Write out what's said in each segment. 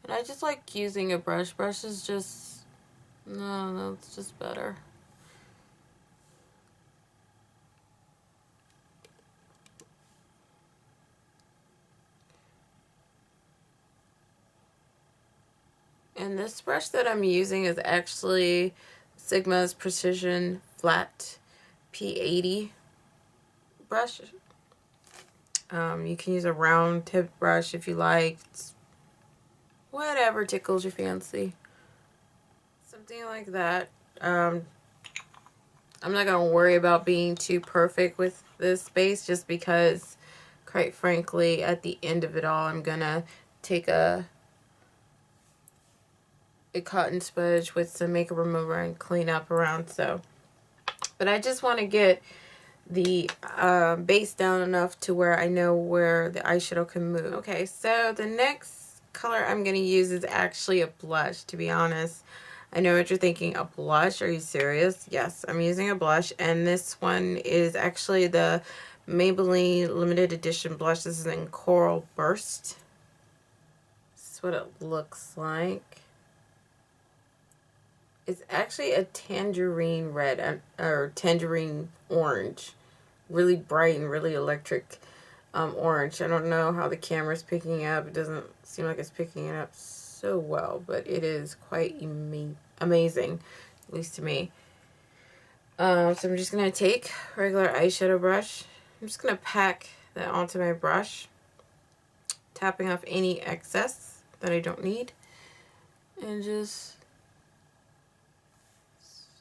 And I just like using a brush. Brush is just, no, it's just better. And this brush that I'm using is actually Sigma's Precision Flat P80 brush. You can use a round tip brush if you like. It's whatever tickles your fancy. Something like that. I'm not going to worry about being too perfect with this base just because, quite frankly, at the end of it all, I'm going to take a cotton sponge with some makeup remover and clean up around. So, but I just want to get the base down enough to where I know where the eyeshadow can move. Okay, so the next color I'm going to use is actually a blush, to be honest. I know what you're thinking, a blush? Are you serious? Yes, I'm using a blush, and this one is actually the Maybelline limited edition blush. This is in Coral Burst. This is what it looks like. It's actually a tangerine red or tangerine orange. Really bright and really electric orange. I don't know how the camera's picking up. It doesn't seem like it's picking it up so well, but it is quite amazing, at least to me. So I'm just going to take a regular eyeshadow brush. I'm just going to pack that onto my brush, tapping off any excess that I don't need, and just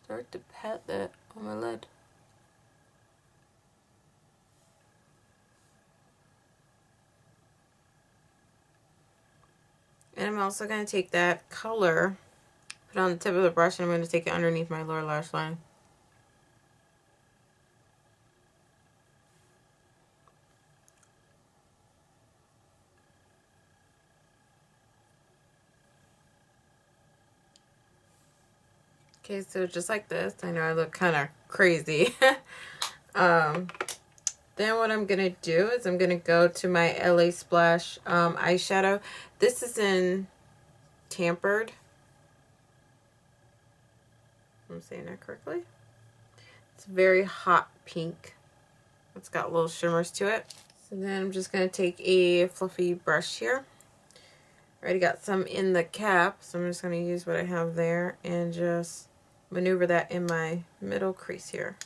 start to pat that on my lid. And I'm also going to take that color, put it on the tip of the brush, and I'm going to take it underneath my lower lash line. Okay, so just like this. I know I look kind of crazy. Then what I'm going to do is I'm going to go to my LA Splash eyeshadow. This is in Tampered. I'm saying that correctly. It's very hot pink. It's got little shimmers to it. So then I'm just going to take a fluffy brush here. Already got some in the cap, so I'm just going to use what I have there and just maneuver that in my middle crease here.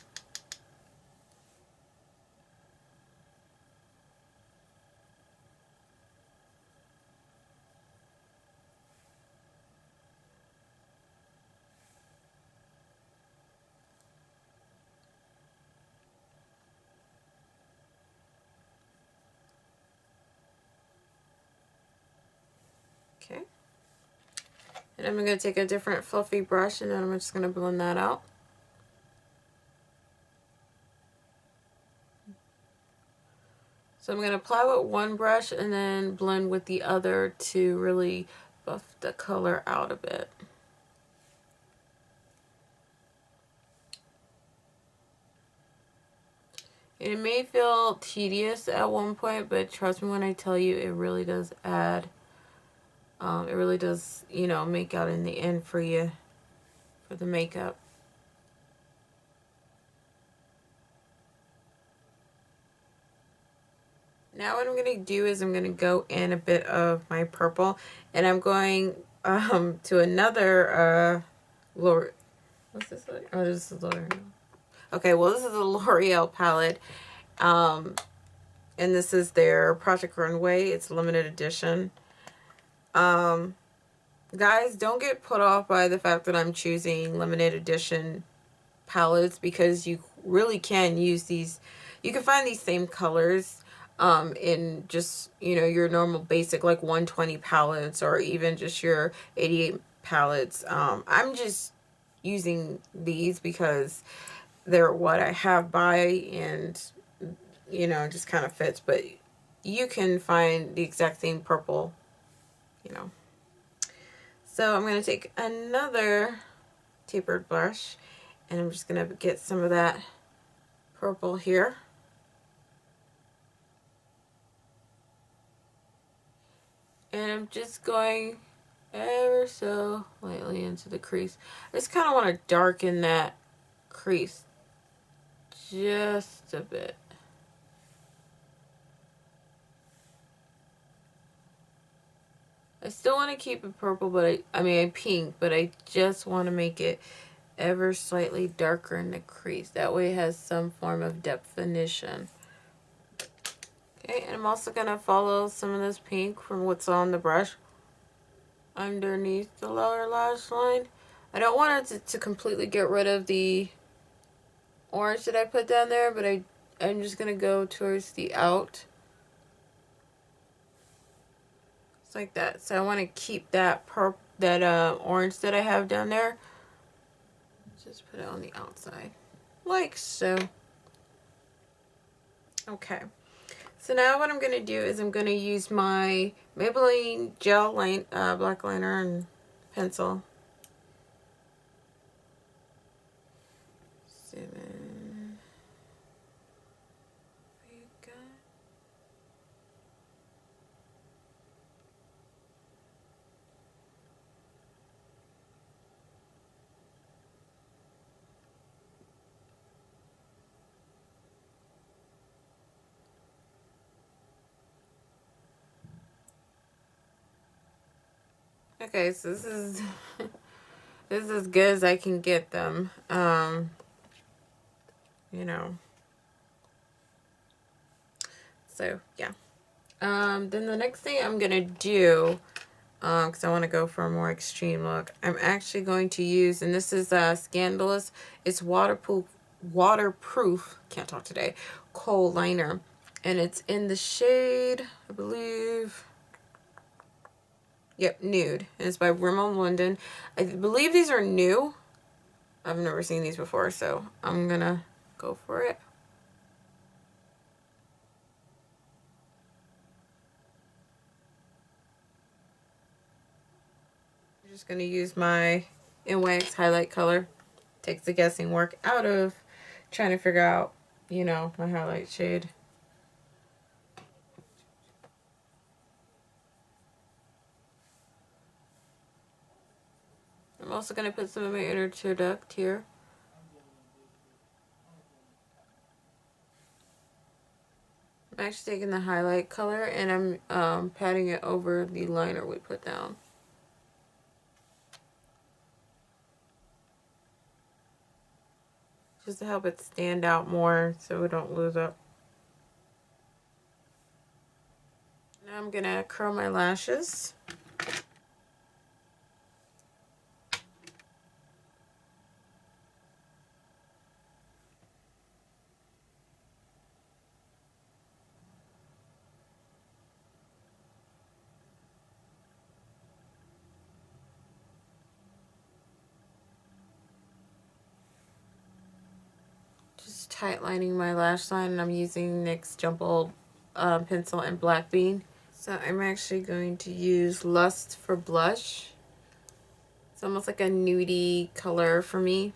Okay. And I'm going to take a different fluffy brush and then I'm just going to blend that out. So I'm going to apply with one brush and then blend with the other to really buff the color out a bit. And it may feel tedious at one point, but trust me when I tell you, it really does add. It really does, you know, make out in the end for you, for the makeup. Now what I'm going to do is I'm going to go in a bit of my purple, and I'm going to another L'Oreal. What's this like? Oh, this is L'Oreal. Okay, well this is a L'Oreal palette, and this is their Project Runway. It's limited edition. Guys, don't get put off by the fact that I'm choosing limited edition palettes, because you really can use these. You can find these same colors in just, you know, your normal basic like 120 palettes or even just your 88 palettes. I'm just using these because they're what I have by, and you know, just kind of fits. But you can find the exact same purple, you know. So I'm going to take another tapered brush and I'm just going to get some of that purple here. And I'm just going ever so lightly into the crease. I just kind of want to darken that crease just a bit. I still want to keep it purple, but I mean pink, but I just want to make it ever slightly darker in the crease. That way it has some form of definition. Okay, and I'm also going to follow some of this pink from what's on the brush underneath the lower lash line. I don't want it to completely get rid of the orange that I put down there, but I'm just going to go towards the out. Just like that. So I want to keep that orange that I have down there. Just put it on the outside. Like so. Okay. So now what I'm going to do is I'm going to use my Maybelline gel black liner and pencil. Zoom in. There you go. Okay, so this is this is as good as I can get them. You know. So yeah. Then the next thing I'm gonna do, because I want to go for a more extreme look, I'm actually going to use, and this is Scandalous. It's waterproof. Can't talk today. Kohl liner, and it's in the shade, I believe. Yep, Nude. And it's by Rimmel London. I believe these are new. I've never seen these before, so I'm gonna go for it. I'm just gonna use my NYX highlight color. Takes the guessing work out of trying to figure out, you know, my highlight shade. I'm also going to put some of my inner tear duct here. I'm actually taking the highlight color and I'm patting it over the liner we put down. Just to help it stand out more so we don't lose it. Now I'm going to curl my lashes. Just tight lining my lash line, and I'm using NYX Jumbo pencil and Black Bean. So I'm actually going to use Lust for blush. It's almost like a nudie color for me.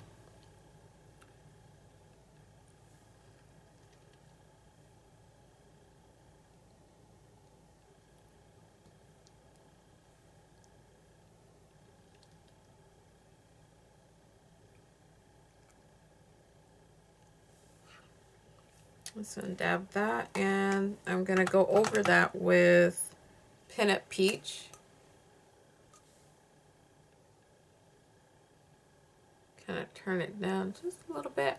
So dab that, and I'm going to go over that with Pinup Peach. Kind of turn it down just a little bit.